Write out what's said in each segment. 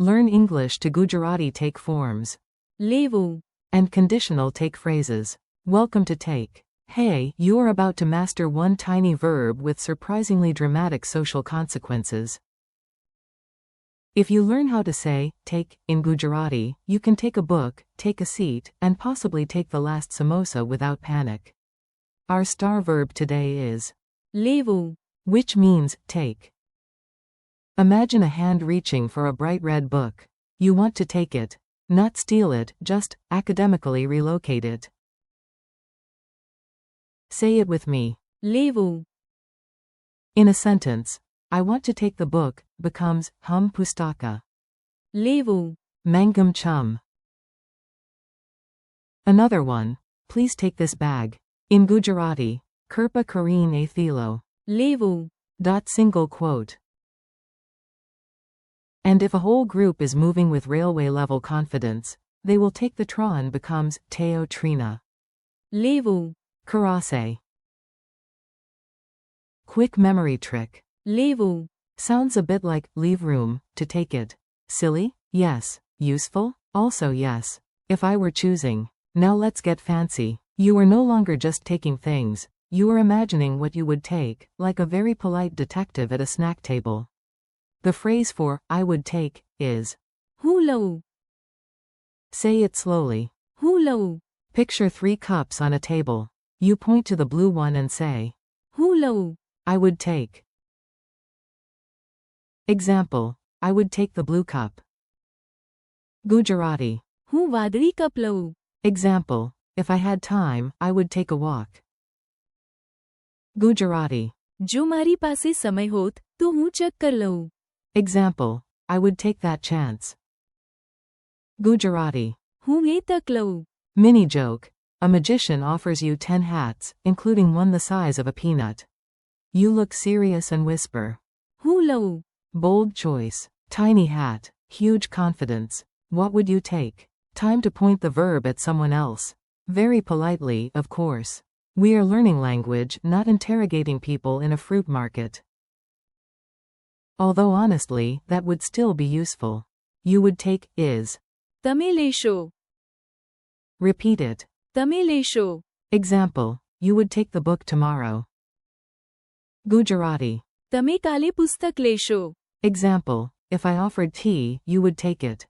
Learn English to Gujarati take forms. levuṁ, And conditional take phrases. Welcome to take. Hey, you are about to master one tiny verb with surprisingly dramatic social consequences. If you learn how to say, take, in Gujarati, you can take a book, take a seat, and possibly take the last samosa without panic. Our star verb today is levuṁ, which means take. Imagine a hand reaching for a bright red book. You want to take it. Not steal it, just academically relocate it. Say it with me. levuṁ, In a sentence, I want to take the book, becomes hum pustaka. levuṁ, Mangam chum. Another one, please take this bag. In Gujarati, Kirpa Kareen a thilo. levuṁ, Single quote. And if a whole group is moving with railway level confidence, they will take the tron becomes teo trina. levuṁ, Karase. Quick memory trick. levuṁ, Sounds a bit like levuṁ, to take it. Silly? Yes. Useful? Also yes. If I were choosing. Now let's get fancy. You are no longer just taking things, you are imagining what you would take, like a very polite detective at a snack table. The phrase for I would take is હું લઉં, say it slowly. હું લઉં, Picture 3 cups on a table. You point to the blue one and say, હું લઉં, I would take. Example, I would take the blue cup. Gujarati. હું વાદળી cup લઉં. Example, if I had time, I would take a walk. Gujarati. જો મારી પાસે સમય હોત તો હું ચક્કર લઉં. Example, I would take that chance. Gujarati. હું એ તક લઉં. Mini joke. A magician offers you 10 hats, including one the size of a peanut. You look serious and whisper. હું લઉં. Bold choice. Tiny hat. Huge confidence. What would you take? Time to point the verb at someone else. Very politely, of course. We are learning language, not interrogating people in a fruit market. Although honestly, that would still be useful. You would take is. તમે લેશો. Repeat it. તમે લેશો. Example, you would take the book tomorrow. Gujarati. તમે કાલે પુસ્તક લેશો. Example, if I offered tea, you would take it.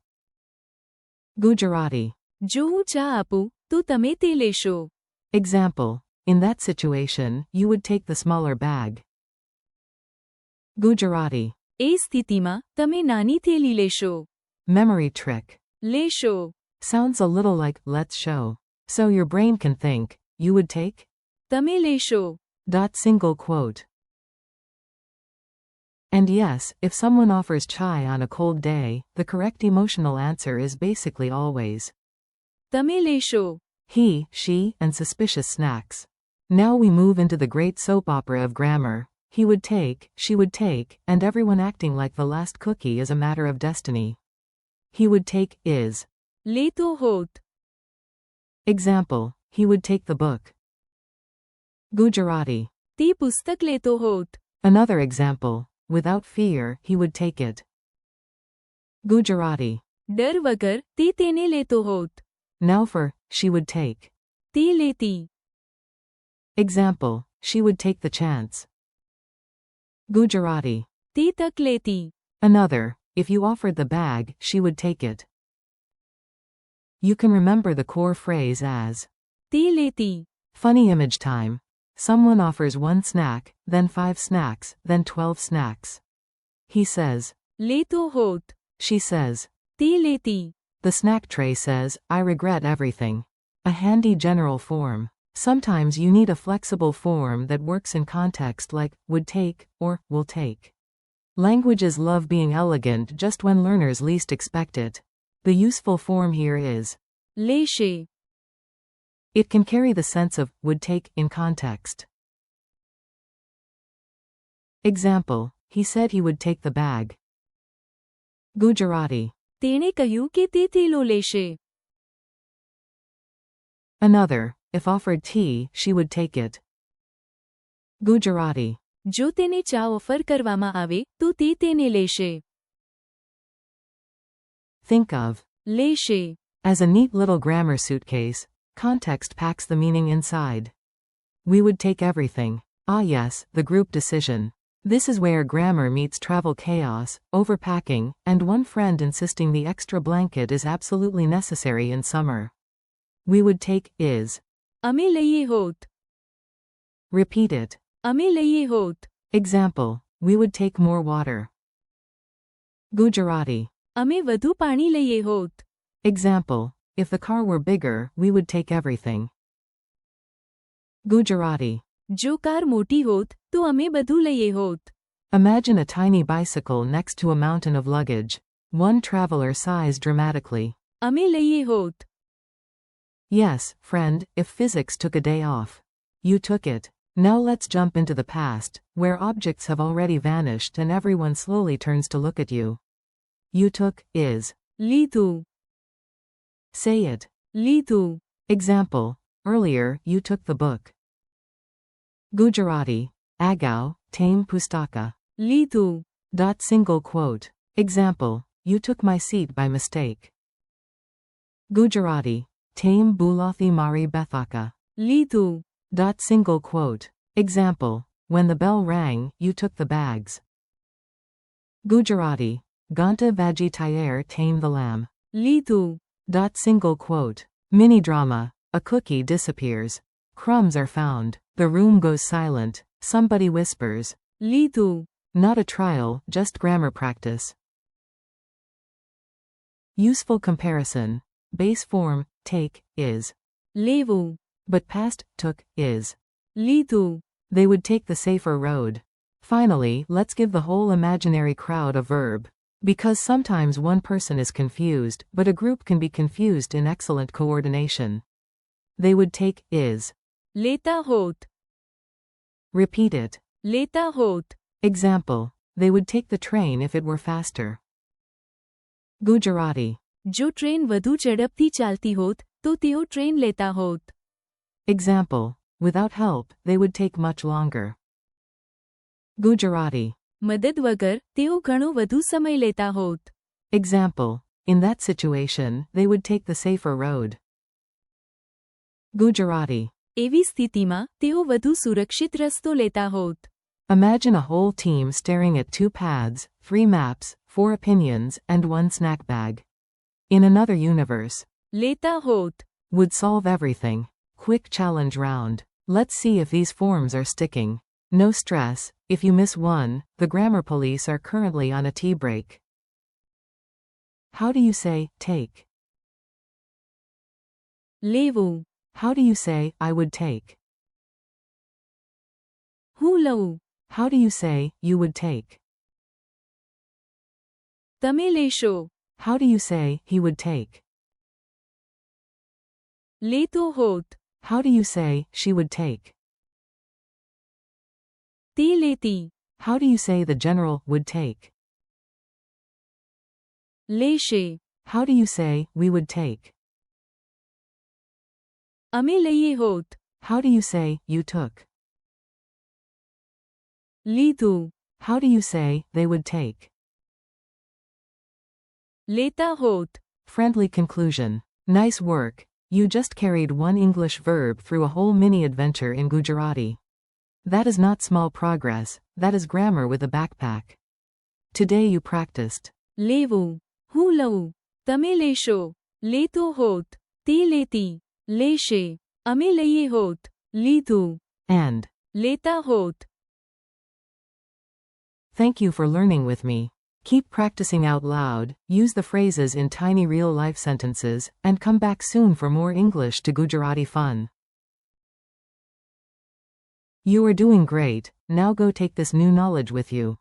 Gujarati. જો હું ચા આપું તો તમે તે લેશો. Example, in that situation, you would take the smaller bag. Gujarati. એ સ્થિતિમાં તમે નાની થેલી લેશો. Memory trick. લેશો. Sounds a little like let's show. So your brain can think, you would take? તમે લેશો. Single quote. And yes, if someone offers chai on a cold day, the correct emotional answer is basically always તમે લેશો. he, she, and suspicious snacks. Now we move into the great soap opera of grammar. He would take, she would take, and everyone acting like the last cookie is a matter of destiny. He would take is. લેતો હોત. Example, he would take the book. Gujarati. તે પુસ્તક લેતો હોત. Another example, without fear, he would take it. Gujarati. ડર વગર તે તેને લેતો હોત. Now for, she would take. તે લેતી. Example, she would take the chance. Gujarati. તે તક લેતી. Another, if you offered the bag, she would take it. You can remember the core phrase as તે લેતી. funny image time. Someone offers 1 snack, then 5 snacks, then 12 snacks. He says, લેતો હોત. she says, તે લેતી. the snack tray says, I regret everything. A handy general form. Sometimes you need a flexible form that works in context like would take or will take. Languages love being elegant just when learners least expect it. The useful form here is લેશે. It can carry the sense of would take in context. Example, he said he would take the bag. Gujarati. તેણે કહ્યું કે તે થેલો લેશે. Another, if offered tea, she would take it. Gujarati. જો તેને ચા ઓફર કરવામાં આવે તો તે તેને લેશે. Think of લેશે. as a neat little grammar suitcase. Context packs the meaning inside. We would take everything. Ah yes, the group decision. This is where grammar meets travel chaos, overpacking, and one friend insisting the extra blanket is absolutely necessary in summer. We would take is. અમે લઈએ હોત. Repeat it. અમે લઈએ હોત. Example, we would take more water. Gujarati. અમે વધુ પાણી લઈએ હોત. Example, if the car were bigger, we would take everything. Gujarati. જો કાર મોટી હોત તો અમે બધું લઈએ હોત. Imagine a tiny bicycle next to a mountain of luggage. One traveler sighs dramatically. અમે લઈએ હોત. Yes, friend, if physics took a day off. You took it. Now let's jump into the past, where objects have already vanished and everyone slowly turns to look at you. You took is. લીધું. Say it. લીધું. Example, earlier, you took the book. Gujarati. Agau, tame pustaka. લીધું. Single quote. Example, you took my seat by mistake. Gujarati. Tame bulathi mari bethaka. લીધું. Single quote. Example, when the bell rang, you took the bags. Gujarati. Ganta vaji tayar tame the lamb. લીધું. Single quote. Mini drama. A cookie disappears. Crumbs are found. The room goes silent. Somebody whispers. લીધું. Not a trial, just grammar practice. Useful comparison. Base form, take, is. લેવું. But past, took, is. લીધું. They would take the safer road. Finally, let's give the whole imaginary crowd a verb. Because sometimes one person is confused, but a group can be confused in excellent coordination. They would take is. લેતા હોત. Repeat it. લેતા હોત. Example, they would take the train if it were faster. Gujarati. જો train વધુ ઝડપથી ચાલતી હોત તો તેઓ ટ્રેન લેતા હોત. Example, without help, they would take much longer. Gujarati. મદદ વગર તેઓ ઘણો વધુ સમય લેતા હોત. Example, in that situation, they would take the safer road. Gujarati. એવી સ્થિતિમાં તેઓ વધુ સુરક્ષિત રસ્તો લેતા હોત. Imagine a whole team staring at 2 pads, 3 maps, 4 opinions, and 1 snack bag. In another universe. લેતા હોત. Would solve everything. Quick challenge round. Let's see if these forms are sticking. No stress, if you miss one, the grammar police are currently on a tea break. How do you say, take? લેવું. How do you say, I would take? હું લઉં. How do you say, you would take? તમે લેશો. How do you say, he would take? લેતો હોત. How do you say, she would take? તે લેતી. How do you say the general would take? લેશે. How do you say, we would take? અમે લઈએ હોત. How do you say, you took? લીધું. How do you say, they would take? લેતા હોત. Friendly conclusion. Nice work. You just carried one English verb through a whole mini adventure in Gujarati. That is not small progress, that is grammar with a backpack. Today you practiced. લેવું. હું લઉં. તમે લેશો. લેતો હોત. તે લેતી. લેશે. અમે લઈએ હોત. લીધું. And. લેતા હોત. Thank you for learning with me. Keep practicing out loud, use the phrases in tiny real-life sentences, and come back soon for more English to Gujarati fun. You are doing great, now go take this new knowledge with you.